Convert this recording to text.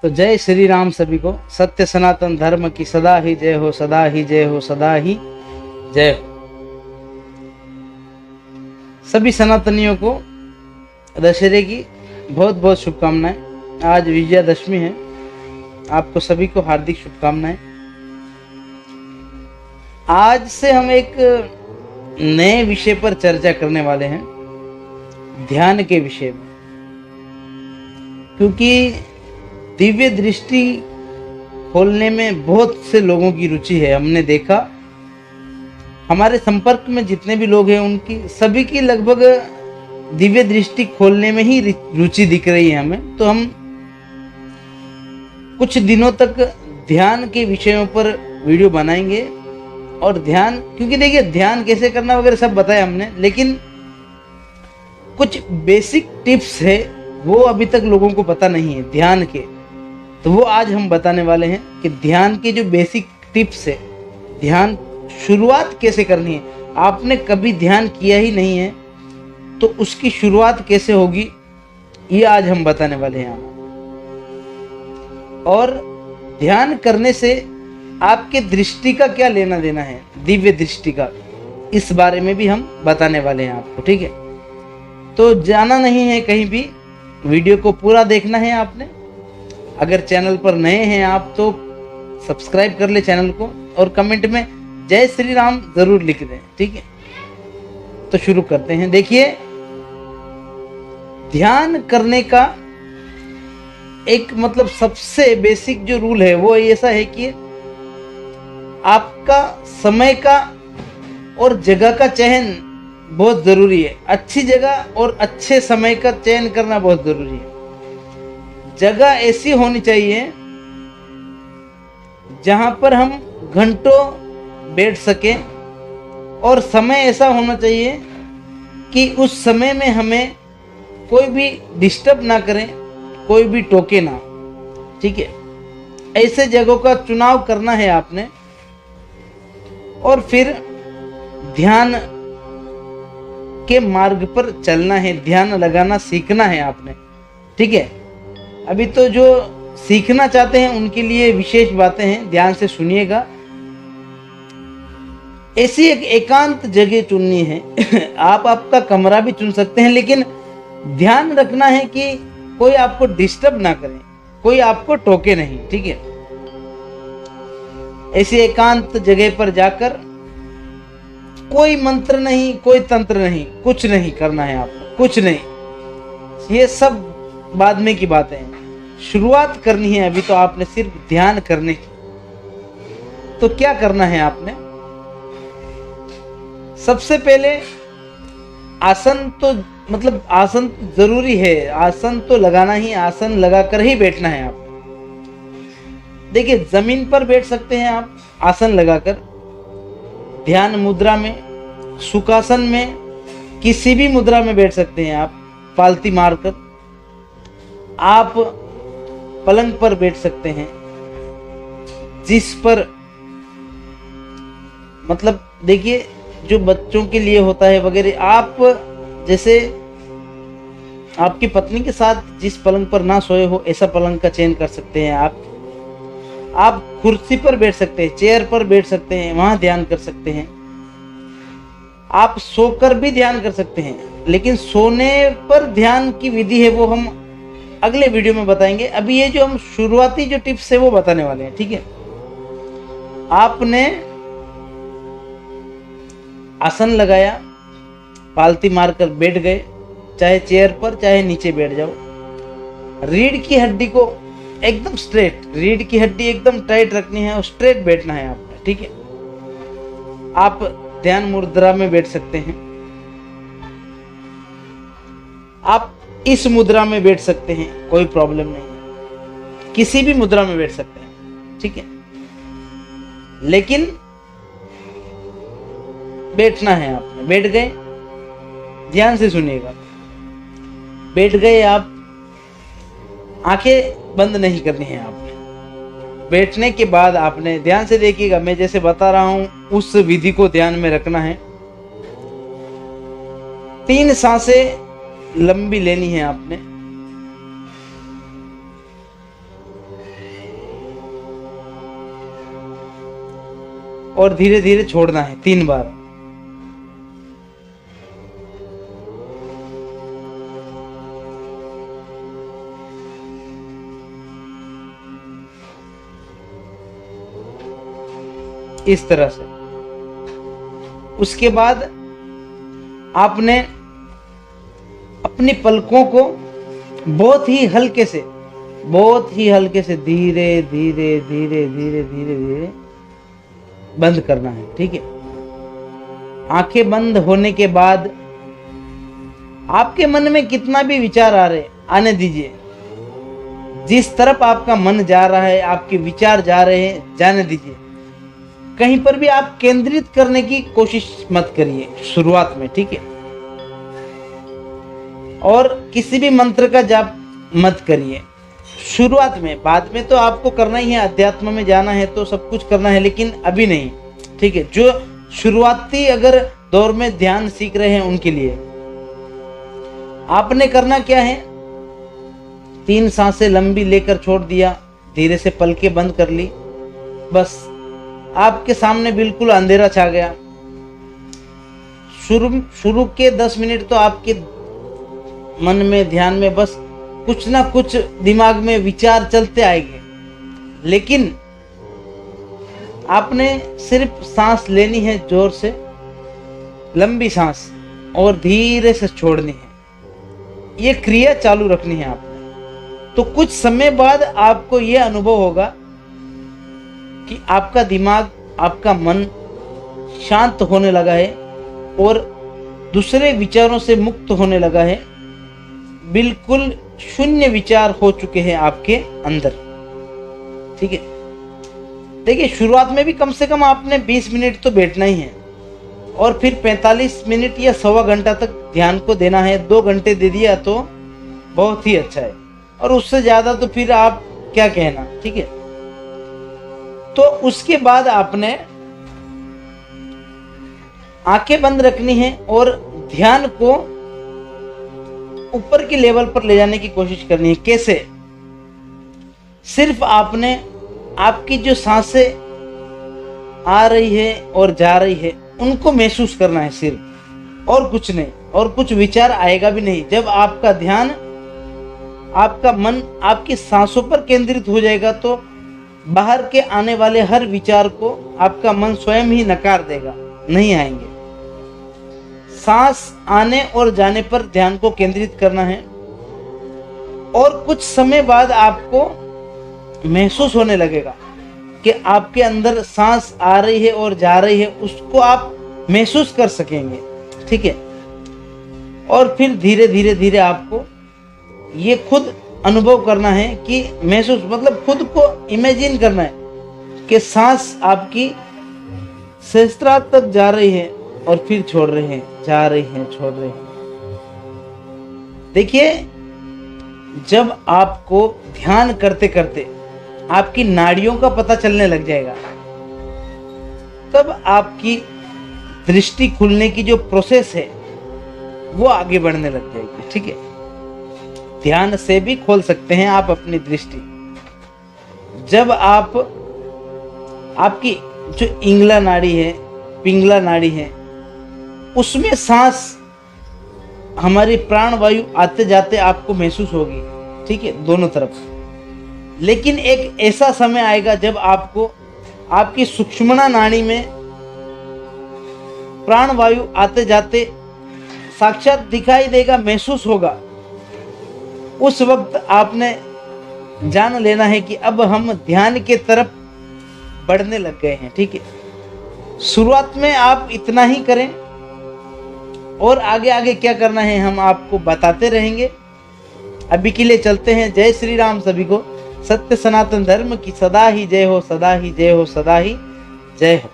तो जय श्री राम सभी को। सत्य सनातन धर्म की सदा ही जय हो, सदा ही जय हो, सदा ही जय हो। सभी सनातनियों को दशहरे की बहुत बहुत शुभकामनाएं। आज विजयादशमी है, आपको सभी को हार्दिक शुभकामनाएं। आज से हम एक नए विषय पर चर्चा करने वाले हैं, ध्यान के विषय में, क्योंकि दिव्य दृष्टि खोलने में बहुत से लोगों की रुचि है। हमने देखा हमारे संपर्क में जितने भी लोग हैं उनकी सभी की लगभग दिव्य दृष्टि खोलने में ही रुचि दिख रही है हमें। तो हम कुछ दिनों तक ध्यान के विषयों पर वीडियो बनाएंगे। और ध्यान, क्योंकि देखिए ध्यान कैसे करना वगैरह सब बताया हमने, लेकिन कुछ बेसिक टिप्स है वो अभी तक लोगों को पता नहीं है ध्यान के। तो वो आज हम बताने वाले हैं कि ध्यान के जो बेसिक टिप्स है, ध्यान शुरुआत कैसे करनी है। आपने कभी ध्यान किया ही नहीं है तो उसकी शुरुआत कैसे होगी, ये आज हम बताने वाले हैं। और ध्यान करने से आपके दृष्टि का क्या लेना देना है, दिव्य दृष्टि का, इस बारे में भी हम बताने वाले हैं आपको। ठीक है, तो जाना नहीं है कहीं भी, वीडियो को पूरा देखना है आपने। अगर चैनल पर नए हैं आप तो सब्सक्राइब कर ले चैनल को, और कमेंट में जय श्री राम जरूर लिख दें। ठीक है, तो शुरू करते हैं। देखिए, ध्यान करने का एक सबसे बेसिक जो रूल है वो ऐसा है कि आपका समय का और जगह का चयन बहुत जरूरी है। अच्छी जगह और अच्छे समय का चयन करना बहुत जरूरी है। जगह ऐसी होनी चाहिए जहां पर हम घंटों बैठ सके, और समय ऐसा होना चाहिए कि उस समय में हमें कोई भी डिस्टर्ब ना करे, कोई भी टोके ना। ठीक है, ऐसे जगहों का चुनाव करना है आपने, और फिर ध्यान के मार्ग पर चलना है, ध्यान लगाना सीखना है आपने। ठीक है, अभी तो जो सीखना चाहते हैं उनके लिए विशेष बातें हैं, ध्यान से सुनिएगा। ऐसी एक एकांत जगह चुननी है। आप आपका कमरा भी चुन सकते हैं, लेकिन ध्यान रखना है कि कोई आपको डिस्टर्ब ना करे, कोई आपको टोके नहीं। ठीक है, ऐसी एकांत जगह पर जाकर कोई मंत्र नहीं, कोई तंत्र नहीं, कुछ नहीं करना है आपको, कुछ नहीं। ये सब बाद में की बातें हैं, शुरुआत करनी है अभी तो आपने सिर्फ ध्यान करने की। तो क्या करना है आपने, सबसे पहले आसन तो आसन जरूरी है, आसन तो लगाना ही, आसन लगाकर ही बैठना है आप। देखिए, जमीन पर बैठ सकते हैं आप आसन लगाकर, ध्यान मुद्रा में, सुखासन में, किसी भी मुद्रा में बैठ सकते हैं आप, पालती मारकर। आप पलंग पर बैठ सकते हैं, जिस पर देखिए जो बच्चों के लिए होता है वगैरह, आप जैसे आपकी पत्नी के साथ जिस पलंग पर ना सोए हो ऐसा पलंग का चयन कर सकते हैं आप कुर्सी पर बैठ सकते हैं, चेयर पर बैठ सकते हैं, वहां ध्यान कर सकते हैं। आप सोकर भी ध्यान कर सकते हैं, लेकिन सोने पर ध्यान की विधि है वो हम अगले वीडियो में बताएंगे। अभी ये जो हम शुरुआती जो टिप्स है वो बताने वाले हैं। ठीक है, आपने आसन लगाया, पालती मारकर बैठ गए, चाहे चेयर पर चाहे नीचे बैठ जाओ। रीढ़ की हड्डी को एकदम स्ट्रेट, रीढ़ की हड्डी एकदम टाइट रखनी है और स्ट्रेट बैठना है आपने। ठीक है, आप ध्यान मुद्रा में बैठ सकते हैं, आप इस मुद्रा में बैठ सकते हैं, कोई प्रॉब्लम नहीं, किसी भी मुद्रा में बैठ सकते हैं। ठीक है, लेकिन बैठना है आपने। बैठ गए, ध्यान से सुनिएगा, बैठ गए आप, आंखें बंद नहीं करनी है आपने। बैठने के बाद आपने ध्यान से देखिएगा, मैं जैसे बता रहा हूं उस विधि को ध्यान में रखना है। 3 सांसें लंबी लेनी है आपने। और धीरे धीरे छोड़ना है 3 बार। इस तरह से। उसके बाद आपने अपनी पलकों को बहुत ही हल्के से धीरे धीरे धीरे धीरे धीरे धीरे बंद करना है, ठीक है। आंखें बंद होने के बाद आपके मन में कितना भी विचार आ रहे आने दीजिए। जिस तरफ आपका मन जा रहा है, आपके विचार जा रहे हैं, जाने दीजिए। कहीं पर भी आप केंद्रित करने की कोशिश मत करिए शुरुआत में, ठीक है। और किसी भी मंत्र का जाप मत करिए शुरुआत में। बाद में तो आपको करना ही है, अध्यात्म में जाना है तो सब कुछ करना है, लेकिन अभी नहीं, ठीक है। जो शुरुआती अगर दौर में ध्यान सीख रहे हैं उनके लिए आपने करना क्या है, 3 सांसें लंबी लेकर छोड़ दिया, धीरे से पलकें बंद कर ली, बस आपके सामने बिल्कुल अंधेरा छा गया। शुरू के 10 मिनट तो आपके मन में, ध्यान में बस कुछ ना कुछ दिमाग में विचार चलते आएंगे, लेकिन आपने सिर्फ सांस लेनी है, जोर से लंबी सांस, और धीरे से छोड़नी है। ये क्रिया चालू रखनी है आपने। तो कुछ समय बाद आपको ये अनुभव होगा कि आपका दिमाग, आपका मन शांत होने लगा है और दूसरे विचारों से मुक्त होने लगा है। बिल्कुल शून्य विचार हो चुके हैं आपके अंदर, ठीक है। देखिए, शुरुआत में भी कम से कम आपने 20 मिनट तो बैठना ही है, और फिर 45 मिनट या सवा घंटा तक ध्यान को देना है। 2 घंटे दे दिया तो बहुत ही अच्छा है, और उससे ज्यादा तो फिर आप क्या कहना, ठीक है। तो उसके बाद आपने आंखें बंद रखनी है और ध्यान को ऊपर के लेवल पर ले जाने की कोशिश करनी है। कैसे? सिर्फ आपने आपकी जो सांसें आ रही है और जा रही है उनको महसूस करना है सिर्फ, और कुछ नहीं, और कुछ विचार आएगा भी नहीं। जब आपका ध्यान, आपका मन आपकी सांसों पर केंद्रित हो जाएगा तो बाहर के आने वाले हर विचार को आपका मन स्वयं ही नकार देगा, नहीं आएंगे। सांस आने और जाने पर ध्यान को केंद्रित करना है, और कुछ समय बाद आपको महसूस होने लगेगा कि आपके अंदर सांस आ रही है और जा रही है, उसको आप महसूस कर सकेंगे, ठीक है। और फिर धीरे धीरे धीरे आपको ये खुद अनुभव करना है कि महसूस, मतलब खुद को इमेजिन करना है कि सांस आपकी सहस्त्रार तक जा रही है और फिर छोड़ रहे हैं, जा रही हैं, छोड़ रहे हैं। देखिए, जब आपको ध्यान करते करते आपकी नाड़ियों का पता चलने लग जाएगा, तब आपकी दृष्टि खुलने की जो प्रोसेस है वो आगे बढ़ने लग जाएगी, ठीक है। ध्यान से भी खोल सकते हैं आप अपनी दृष्टि। जब आप, आपकी जो इंगला नाड़ी है, पिंगला नाड़ी है, उसमें सांस, हमारी प्राण वायु आते जाते आपको महसूस होगी, ठीक है, दोनों तरफ। लेकिन एक ऐसा समय आएगा जब आपको आपकी सुषुम्ना नाड़ी में प्राण वायु आते जाते साक्षात दिखाई देगा, महसूस होगा। उस वक्त आपने जान लेना है कि अब हम ध्यान के तरफ बढ़ने लग गए हैं, ठीक है। शुरुआत में आप इतना ही करें, और आगे आगे क्या करना है हम आपको बताते रहेंगे। अभी के लिए चलते हैं। जय श्री राम सभी को। सत्य सनातन धर्म की सदा ही जय हो, सदा ही जय हो, सदा ही जय हो।